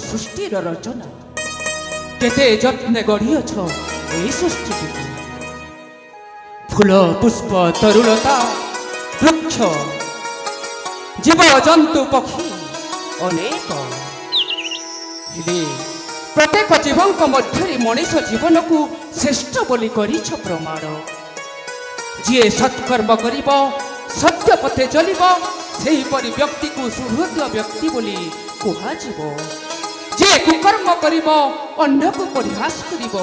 ସୃଷ୍ଟିର ରଚନା କେତେ ଯତ୍ନେ ଗଢ଼ିଅଛ ଏହି ସୃଷ୍ଟିଟିକୁ। ଫୁଲ ପୁଷ୍ପ ତରୁଲତା ବୃକ୍ଷ ଜୀବଜନ୍ତୁ ପକ୍ଷୀ ଅନେକ, ହେଲେ ପ୍ରତ୍ୟେକ ଜୀବଙ୍କ ମଧ୍ୟରେ ମଣିଷ ଜୀବନକୁ ଶ୍ରେଷ୍ଠ ବୋଲି କରିଛ ପ୍ରମାଣ। ଯିଏ ସତ୍କର୍ମ କରିବ, ସତ୍ୟ ପଥେ ଚଲିବ, ସେହିପରି ବ୍ୟକ୍ତିକୁ ସୁହୃଦ ବ୍ୟକ୍ତି ବୋଲି କୁହାଯିବ। ଯିଏ କୁକର୍ମ କରିବ, ଅନ୍ୟକୁ ପରିହାସ କରିବ,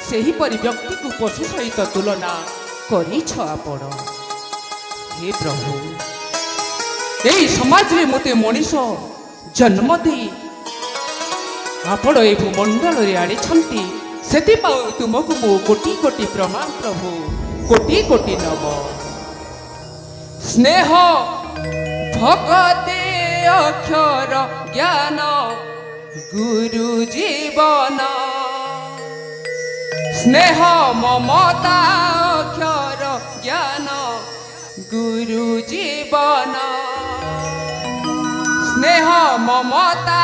ସେହିପରି ବ୍ୟକ୍ତିକୁ ପଶୁ ସହିତ ତୁଳନା କରିଛ ଆପଣ। ହେ ପ୍ରଭୁ, ଏହି ସମାଜରେ ମୋତେ ମଣିଷ ଜନ୍ମ ଦେଇ ଆପଣ ଏହି ଭୂମଣ୍ଡଳରେ ଆଣିଛନ୍ତି, ସେଥିପାଇଁ ତୁମକୁ ମୁଁ କୋଟି କୋଟି ପ୍ରଣାମ ପ୍ରଭୁ, କୋଟି କୋଟି ନମ। ସ୍ନେହ ଭଗତେ ଅକ୍ଷର ଜ୍ଞାନ ଗୁରୁ ଜୀବନ, ସ୍ନେହ ମମତା ଅକ୍ଷର জ্ঞান গুরু জীবন, স্নেহ মমতা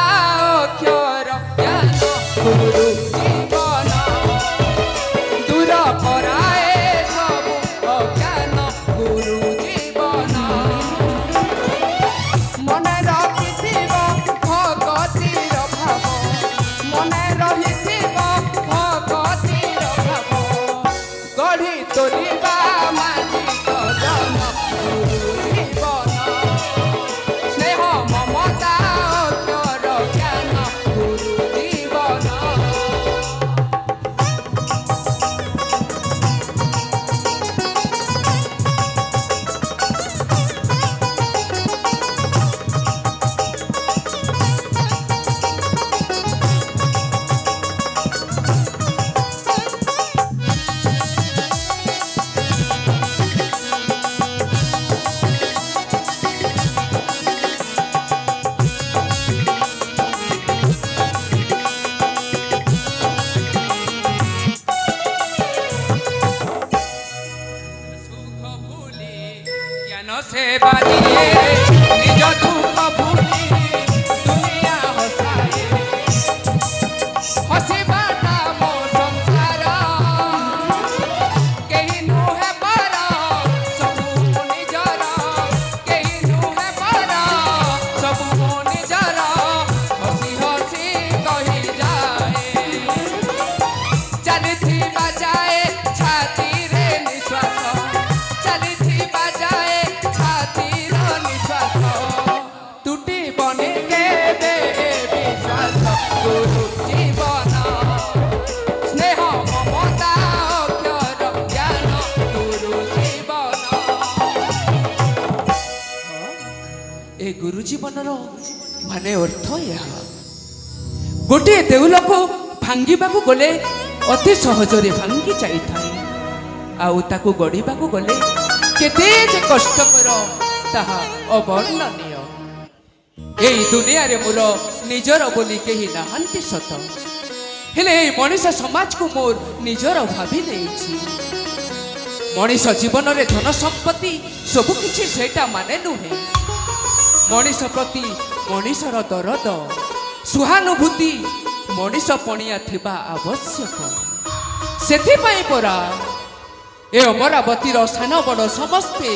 অক্ষর জ্ঞান গুরু জীবন, দূর পরায়ে সবু অজ্ঞান গুরু জীবন। মনে রখিথিব ভগতির ভাব, মনে রহিথিব ভগতির ভাব, গঢ়ি তোলিবা মাজিক জন গুরু জীবন, স্নেহ মমতা অক্ষর জ্ঞান গুরু জীবন। সেবা দিয়ে নিজ দুঃখ ভুলি দুনিয়া হসায়ে, হসিবাটা মো সংসার কেহি নুহে পর সবু মো নিজর, কেহি নুহে পর সবু মো নিজর, হসি হসি কহি যায় চালিথিবা যায় ছাতিরে নিঃশ্বাস, চালিথিবা যায় ছাতির নিঃশ্বাস, টুটি বনে কেবে বিশ্বাস গুরু জীবন, স্নেহ মমতা অক্ষর জ্ঞান গুরু জীবন। ଏ ଗୁରୁ ଜୀବନର ମାନେ ଅର୍ଥ ଏହା। ଗୋଟିଏ ଦେଉଳକୁ ଭାଙ୍ଗିବାକୁ ଗଲେ ଅତି ସହଜରେ ଭାଙ୍ଗି ଯାଇଥାଏ, ଆଉ ତାକୁ ଗଢ଼ିବାକୁ ଗଲେ କେତେ ଯେ କଷ୍ଟକର ତାହା ଅବର୍ଣ୍ଣନୀୟ। ଏହି ଦୁନିଆରେ ମୋର ନିଜର ବୋଲି କେହି ନାହାନ୍ତି ସତ, ହେଲେ ଏହି ମଣିଷ ସମାଜକୁ ମୋର ନିଜର ଭାବି ନେଇଛି। ମଣିଷ ଜୀବନରେ ଧନ ସମ୍ପତ୍ତି ସବୁକିଛି ସେଇଟା ମାନେ ନୁହେଁ। ମଣିଷ ପ୍ରତି ମଣିଷର ଦରଦ, ସହାନୁଭୂତି ମଣିଷ ପଣିଆ ଥିବା ଆବଶ୍ୟକ। ସେଥିପାଇଁ ପରା ଏ ଅମରାବତୀର ସାନ ବଡ଼ ସମସ୍ତେ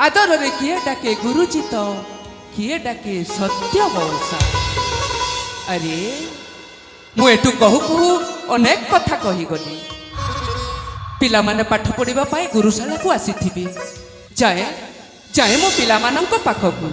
ଆଦରରେ କିଏ ଡାକେ ଗୁରୁଜୀ ତ, କିଏ ଡାକେ ସତ୍ୟ ବଂଶା। ଆରେ ମୁଁ ଏଠୁ କହୁ କହୁ ଅନେକ କଥା କହିଗଲି। ପିଲାମାନେ ପାଠ ପଢ଼ିବା ପାଇଁ ଗୁରୁଶାଳାକୁ ଆସିଥିବେ, ଯାଏ ଯାଏ ମୋ ପିଲାମାନଙ୍କ ପାଖକୁ।